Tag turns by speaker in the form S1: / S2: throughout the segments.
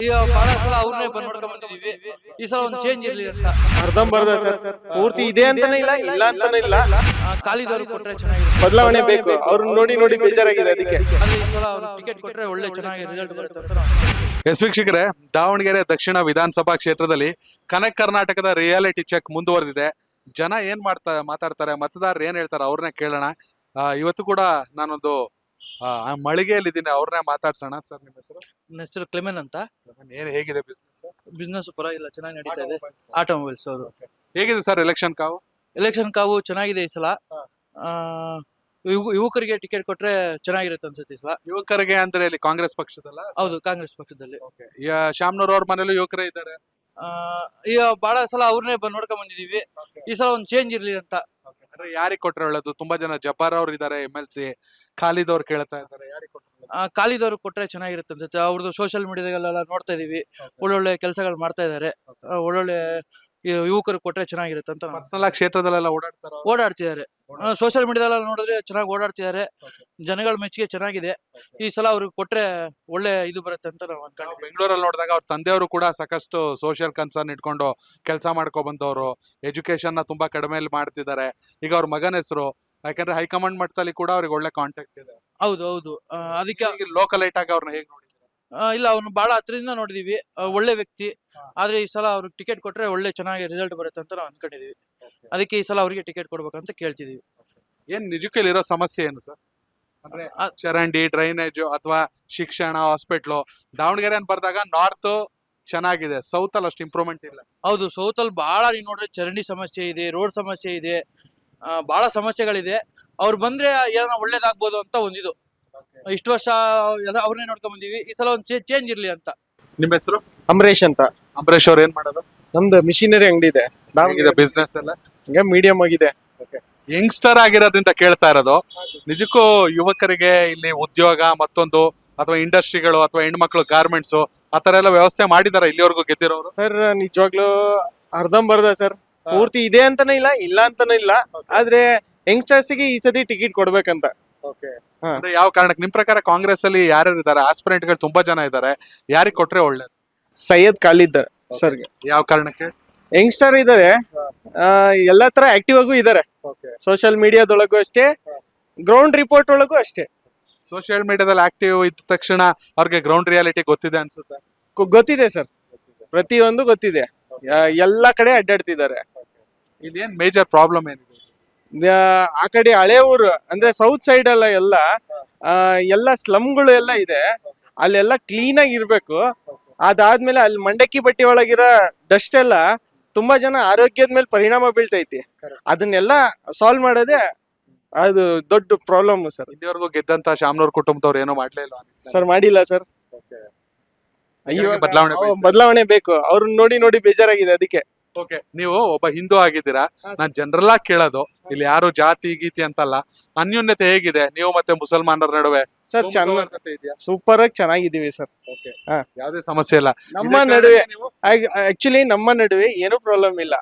S1: ಈಗ ಬಹಳ ಸಲ ಅವ್ರನ್ನೇ ಬಂದ್ ನೋಡ್ಕೊಂಡ್ ಬಂದಿದೀವಿ. ಈ ಸಲ ಒಂದು ಚೇಂಜ್ ಇರ್ಲಿ ಅಂತ.
S2: ಅರ್ಧಂಬರ್ಧ ಸರ್, ಪೂರ್ತಿ ಇದೆ ಅಂತಾನೆ ಇಲ್ಲ, ಇಲ್ಲ ಅಂತಾನೆ ಇಲ್ಲ.
S1: ಖಾಲಿದವ್ರು ಕೊಟ್ರೆ ಚೆನ್ನಾಗಿರುತ್ತೆ.
S2: ಬದಲಾವಣೆ ಬೇಕು. ಅವ್ರನ್ನ ನೋಡಿ ನೋಡಿ ಬೇಜಾರಾಗಿದೆ, ಅದಕ್ಕೆ
S1: ಈ ಸಲ ಅವ್ರು ಟಿಕೆಟ್ ಕೊಟ್ರೆ ಒಳ್ಳೆ ಚೆನ್ನಾಗಿ ರಿಸಲ್ಟ್ ಬರುತ್ತೆ ಅಂತ.
S3: ಎಸ್ ವೀಕ್ಷಕರೇ, ದಾವಣಗೆರೆ ದಕ್ಷಿಣ ವಿಧಾನಸಭಾ ಕ್ಷೇತ್ರದಲ್ಲಿ ಕನಕ ಕರ್ನಾಟಕದ ರಿಯಾಲಿಟಿ ಚೆಕ್ ಮುಂದುವರೆದಿದೆ. ಜನ ಏನ್ ಮಾತಾಡ್ತಾರೆ, ಮತದಾರರು ಏನ್ ಹೇಳ್ತಾರೆ ಅವ್ರನ್ನೇ ಕೇಳೋಣ. ಇವತ್ತು ಕೂಡ ನಾನೊಂದು ಮಳಿಗೆಯಲ್ಲಿದ್ದೀನಿ, ಅವ್ರನ್ನೇ ಮಾತಾಡ್ಸೋಣ. ಸರ್, ನಿಮ್ಮ ಹೆಸರು?
S1: ನನ್ನ ಹೆಸರು ಕ್ಲೆಮೆನ್ ಅಂತ.
S3: ಏನ್ ಹೇಗಿದೆ ಬಿಸ್ನೆಸ್?
S1: ಬಿಸ್ನೆಸ್ ಪರವಾಗಿಲ್ಲ, ಚೆನ್ನಾಗಿ ನಡೀತಾ ಇದೆ. ಆಟೋಮೊಬೈಲ್ಸ್ ಅವರು.
S3: ಹೇಗಿದೆ ಸರ್ ಎಲೆಕ್ಷನ್ ಕಾವು?
S1: ಎಲೆಕ್ಷನ್ ಕಾವು ಚೆನ್ನಾಗಿದೆ ಈ ಸಲ. ಯುವಕರಿಗೆ ಟಿಕೆಟ್ ಕೊಟ್ರೆ ಚೆನ್ನಾಗಿರುತ್ತೆ ಅನ್ಸುತ್ತೆ ಈ ಸಲ.
S3: ಯುವಕರಿಗೆ ಅಂದ್ರೆ ಇಲ್ಲಿ ಕಾಂಗ್ರೆಸ್ ಪಕ್ಷದಲ್ಲ?
S1: ಹೌದು, ಕಾಂಗ್ರೆಸ್ ಪಕ್ಷದಲ್ಲಿ.
S3: ಶಾಮ್ನೂರ್ ಅವ್ರ ಮನೇಲೂ ಯುವಕರೇ ಇದ್ದಾರೆ.
S1: ಈಗ ಬಹಳ ಸಲ ಅವ್ರನ್ನೇ ಬಂದ್ ನೋಡ್ಕೊಂಡ್ ಬಂದಿದೀವಿ. ಈ ಸಲ ಒಂದು ಚೇಂಜ್ ಇರ್ಲಿ ಅಂತ.
S3: ಯಾರಿಗೆ ಕೊಟ್ರೆ ಒಳ್ಳೇದು? ತುಂಬಾ ಜನ ಜಬ್ಬಾರ್ ಅವ್ರು ಇದಾರೆ, MLC ಖಾಲಿದ್ ಅವ್ರು ಕೇಳ್ತಾ ಇದ್ದಾರೆ. ಯಾರಿಗೆ ಕೊಟ್ರೆ?
S1: ಖಾಲಿದವ್ರು ಕೊಟ್ರೆ ಚೆನ್ನಾಗಿರುತ್ತೆ ಅನ್ಸುತ್ತೆ. ಅವ್ರದ್ದು ಸೋಷಿಯಲ್ ಮೀಡಿಯಾದಲ್ಲೆಲ್ಲ ನೋಡ್ತಾ ಇದೀವಿ, ಒಳ್ಳೊಳ್ಳೆ ಕೆಲಸಗಳು ಮಾಡ್ತಾ ಇದಾರೆ. ಒಳ್ಳೊಳ್ಳೆ ಯುವಕರು ಕೊಟ್ರೆ ಚೆನ್ನಾಗಿರುತ್ತೆ ಅಂತ.
S3: ಪರ್ಸನಲ್ ಆಗಿ ಕ್ಷೇತ್ರದಲ್ಲೆಲ್ಲ
S1: ಓಡಾಡ್ತಿದ್ದಾರೆ. ಸೋಷಿಯಲ್ ಮೀಡಿಯಾದಲ್ಲ ನೋಡಿದ್ರೆ ಚೆನ್ನಾಗಿ ಓಡಾಡ್ತಿದ್ದಾರೆ. ಜನಗಳ ಮೆಚ್ಚುಗೆ ಚೆನ್ನಾಗಿದೆ. ಈ ಸಲ ಅವ್ರಿಗೆ ಕೊಟ್ರೆ ಒಳ್ಳೆ ಇದು ಬರುತ್ತೆ ಅಂತ ನಾವು ಅನ್ಕೊಂಡಿದ್ವಿ.
S3: ಬೆಂಗಳೂರಲ್ಲಿ ನೋಡಿದಾಗ ಅವ್ರ ತಂದೆಯವರು ಕೂಡ ಸಾಕಷ್ಟು ಸೋಷಿಯಲ್ ಕನ್ಸರ್ನ್ ಇಟ್ಕೊಂಡು ಕೆಲಸ ಮಾಡ್ಕೊ ಬಂದವರು. ಎಜುಕೇಶನ್ ನ ತುಂಬಾ ಕಡಿಮೆಯಲ್ಲಿ ಮಾಡ್ತಿದ್ದಾರೆ. ಈಗ ಅವ್ರ ಮಗನ ಹೆಸರು, ಯಾಕಂದ್ರೆ ಹೈಕಮಾಂಡ್ ಮಟ್ಟದಲ್ಲಿ ಕೂಡ ಅವ್ರಿಗೆ ಒಳ್ಳೆ ಕಾಂಟ್ಯಾಕ್ಟ್ ಇದೆ.
S1: ಹೌದು ಹೌದು. ಅದಕ್ಕೆ
S3: ಲೋಕಲ್ ಐಟ್ ಆಗಿ ಅವ್ರನ್ನ ಹೇಗೆ ನೋಡಿದ್ರೆ?
S1: ಇಲ್ಲ, ಅವ್ನು ಬಹಳ ಹತ್ರದಿಂದ ನೋಡಿದೀವಿ. ಒಳ್ಳೆ ವ್ಯಕ್ತಿ. ಆದ್ರೆ ಈ ಸಲ ಅವ್ರಿಗೆ ಟಿಕೆಟ್ ಕೊಟ್ರೆ ಒಳ್ಳೆ ಚೆನ್ನಾಗಿ ರಿಸಲ್ಟ್ ಬರುತ್ತೆ ಅಂತ ನಾವು ಅನ್ಕೊಂಡಿದೀವಿ. ಅದಕ್ಕೆ ಈ ಸಲ ಅವ್ರಿಗೆ ಟಿಕೆಟ್ ಕೊಡ್ಬೇಕಂತ ಕೇಳ್ತಿದೀವಿ.
S3: ಏನ್ ನಿಜಕ್ಕೂ ಇರೋ ಸಮಸ್ಯೆ ಏನು ಸರ್? ಅಂದ್ರೆ ಚರಂಡಿ, ಡ್ರೈನೇಜ್ ಅಥವಾ ಶಿಕ್ಷಣ, ಹಾಸ್ಪಿಟ್ಲು. ದಾವಣಗೆರೆ ಅಂತ ಬರ್ದಾಗ ನಾರ್ತ್ ಚೆನ್ನಾಗಿದೆ, ಸೌತ್ ಅಲ್ಲಿ ಅಷ್ಟು ಇಂಪ್ರೂವ್ಮೆಂಟ್ ಇಲ್ಲ.
S1: ಹೌದು, ಸೌತ್ ಅಲ್ಲಿ ಬಹಳ ನೀವ್ ನೋಡ್ರೆ ಚರಂಡಿ ಸಮಸ್ಯೆ ಇದೆ, ರೋಡ್ ಸಮಸ್ಯೆ ಇದೆ, ಬಹಳ ಸಮಸ್ಯೆಗಳಿದೆ. ಅವ್ರು ಬಂದ್ರೆ ಏನೋ ಒಳ್ಳೇದಾಗ್ಬೋದು ಅಂತ ಒಂದಿದು. ಇಷ್ಟು ವರ್ಷ ಎಲ್ಲ ಅವ್ರನ್ನೇ ನೋಡ್ಕೊಂಡ್ ಬಂದೀವಿ. ಈ ಸಲ ಒಂದು ಚೇಂಜ್ ಇರ್ಲಿ ಅಂತ.
S3: ನಿಮ್ಮ ಹೆಸರು?
S2: ಅಂಬರೀಶ್ ಅಂತ.
S3: ಅಂಬರೀಶ್ ಅವ್ರು ಏನ್ ಮಾಡೋದು?
S2: ನಮ್ದು ಮಿಷಿನರಿ ಅಂಗಡಿ ಇದೆ.
S3: ಬಿಸ್ನೆಸ್ ಎಲ್ಲ
S2: ಹಿಂಗೆ ಮೀಡಿಯಂ ಆಗಿದೆ.
S3: ಯಂಗ್ಸ್ಟರ್ ಆಗಿರೋದ್ರಿಂದ ಕೇಳ್ತಾ ಇರೋದು, ನಿಜಕ್ಕೂ ಯುವಕರಿಗೆ ಇಲ್ಲಿ ಉದ್ಯೋಗ ಮತ್ತೊಂದು ಅಥವಾ ಇಂಡಸ್ಟ್ರಿಗಳು ಅಥವಾ ಹೆಣ್ಮಕ್ಳು ಗಾರ್ಮೆಂಟ್ಸ್ ಆತರ ಎಲ್ಲ ವ್ಯವಸ್ಥೆ ಮಾಡಿದಾರ ಇಲ್ಲಿವರೆಗೂ ಗೆದ್ದಿರೋರು?
S2: ಸರ್ ನಿಜವಾಗ್ಲೂ ಅರ್ಧಂಬರ್ಧ ಸರ್, ಪೂರ್ತಿ ಇದೆ ಅಂತಾನೆ ಇಲ್ಲ, ಇಲ್ಲ ಅಂತಾನೆ ಇಲ್ಲ. ಆದ್ರೆ ಯಂಗ್ಸ್ಟರ್ಸ್ ಗೆ ಈ ಸತಿ ಟಿಕೆಟ್ ಕೊಡ್ಬೇಕಂತ.
S3: ಅಂದ್ರೆ ಯಾವ ಕಾರಣಕ್ಕೆ ನಿಮ್ ಪ್ರಕಾರ ಕಾಂಗ್ರೆಸ್ ಅಲ್ಲಿ ಯಾರ್ಯಾರು ಇದಾರೆ? ಆಸ್ಪಿರೆಂಟ್ ಗಳು ತುಂಬಾ ಜನ ಇದಾರೆ, ಯಾರಿಗೆ ಕೊಟ್ರೆ ಒಳ್ಳೇದು?
S2: ಸೈಯದ್ ಖಾಲಿದ್ ಸರ್.
S3: ಯಾವ ಕಾರಣಕ್ಕೆ?
S2: ಯಂಗ್ಸ್ಟರ್ ಇದಾರೆ, ಎಲ್ಲಾ ತರ ಆಕ್ಟಿವ್ ಆಗೂ ಇದಾರೆ. ಸೋಷಿಯಲ್ ಮೀಡಿಯಾದೊಳಗೂ ಅಷ್ಟೇ, ಗ್ರೌಂಡ್ ರಿಪೋರ್ಟ್ ಒಳಗೂ ಅಷ್ಟೇ.
S3: ಸೋಷಿಯಲ್ ಮೀಡಿಯಾದಲ್ಲಿ ಆಕ್ಟಿವ್ ಇದ್ದ ತಕ್ಷಣ ಅವ್ರಿಗೆ ಗ್ರೌಂಡ್ ರಿಯಾಲಿಟಿ ಗೊತ್ತಿದೆ ಅನ್ಸುತ್ತೆ?
S2: ಗೊತ್ತಿದೆ ಸರ್, ಪ್ರತಿಯೊಂದು ಗೊತ್ತಿದೆ. ಎಲ್ಲಾ ಕಡೆ ಅಡ್ಡಾಡ್ತಿದ್ದಾರೆ.
S3: ಇಲ್ಲಿ ಏನ್ ಮೇಜರ್ ಪ್ರಾಬ್ಲಮ್ ಏನಿದೆ?
S2: ಆ ಕಡೆ ಹಳೆ ಊರು ಅಂದ್ರೆ ಸೌತ್ ಸೈಡ್ ಎಲ್ಲ ಎಲ್ಲ ಸ್ಲಮ್ಗಳು ಎಲ್ಲ ಇದೆ. ಅಲ್ಲೆಲ್ಲ ಕ್ಲೀನ್ ಆಗಿ ಇರ್ಬೇಕು. ಅದಾದ್ಮೇಲೆ ಅಲ್ಲಿ ಮಂಡಕ್ಕಿ ಬಟ್ಟೆ ಒಳಗಿರೋ ಡಸ್ಟ್ ಎಲ್ಲ ತುಂಬಾ ಜನ ಆರೋಗ್ಯದ ಮೇಲೆ ಪರಿಣಾಮ ಬೀಳ್ತೈತಿ. ಅದನ್ನೆಲ್ಲ ಸಾಲ್ವ್ ಮಾಡೋದೇ ಅದು ದೊಡ್ಡ ಪ್ರಾಬ್ಲಮ್ ಸರ್.
S3: ಇಲ್ಲಿವರೆಗೂ ಗೆದ್ದಂತ ಶಾಮ್ನೂರ್ ಕುಟುಂಬದವ್ರು ಏನೋ ಮಾಡ್ಲೇ ಇಲ್ಲ
S2: ಸರ್, ಮಾಡಿಲ್ಲ ಸರ್. ಬದಲಾವಣೆ ಬೇಕು. ಅವ್ರನ್ನ ನೋಡಿ ನೋಡಿ ಬೇಜಾರಾಗಿದೆ, ಅದಕ್ಕೆ.
S3: ಓಕೆ, ನೀವು ಒಬ್ಬ ಹಿಂದೂ ಆಗಿದ್ದೀರಾ. ನಾನ್ ಜನರಲ್ ಆಗಿ ಕೇಳೋದು, ಇಲ್ಲಿ ಯಾರು ಜಾತಿ ಗೀತಿ ಅಂತಲ್ಲ, ಅನ್ಯೋನ್ಯತೆ ಹೇಗಿದೆ ನೀವು ಮತ್ತೆ ಮುಸಲ್ಮಾನರ ನಡುವೆ?
S2: ಸರ್ ಸೂಪರ್ ಆಗಿ ಚೆನ್ನಾಗಿದ್ದೀವಿ ಸರ್.
S3: ಯಾವ್ದೇ ಸಮಸ್ಯೆ ಇಲ್ಲ
S2: ನಮ್ಮ ನಡುವೆ. ಆಕ್ಚುಲಿ ನಮ್ಮ ನಡುವೆ ಏನು ಪ್ರಾಬ್ಲಮ್ ಇಲ್ಲ.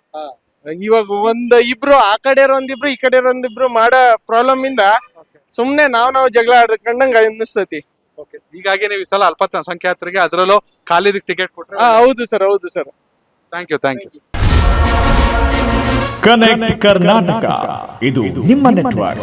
S2: ಇವಾಗ ಇಬ್ರು ಆ ಕಡೆ ಒಂದಿಬ್ರು ಈ ಕಡೆ ಒಂದಿಬ್ರು ಮಾಡೋ ಪ್ರಾಬ್ಲಮ್ ಇಂದ ಸುಮ್ನೆ ನಾವು ಜಗಳ ಆಡ್ಕೊಂಡಂಗ ಅನ್ನಿಸ್ತತಿ.
S3: ಹೀಗಾಗಿ ನೀವು ಈ ಸಲ ಅಲ್ಪಸಂಖ್ಯಾತರಿಗೆ ಅದರಲ್ಲೂ ಖಾಲಿದ್ ಟಿಕೆಟ್ ಕೊಟ್ರೆ?
S2: ಹೌದು ಸರ್, ಹೌದು sir.
S3: Thank you.
S4: Connect Karnataka, ಇದು ನಿಮ್ಮ ನೆಟ್ವರ್ಕ್.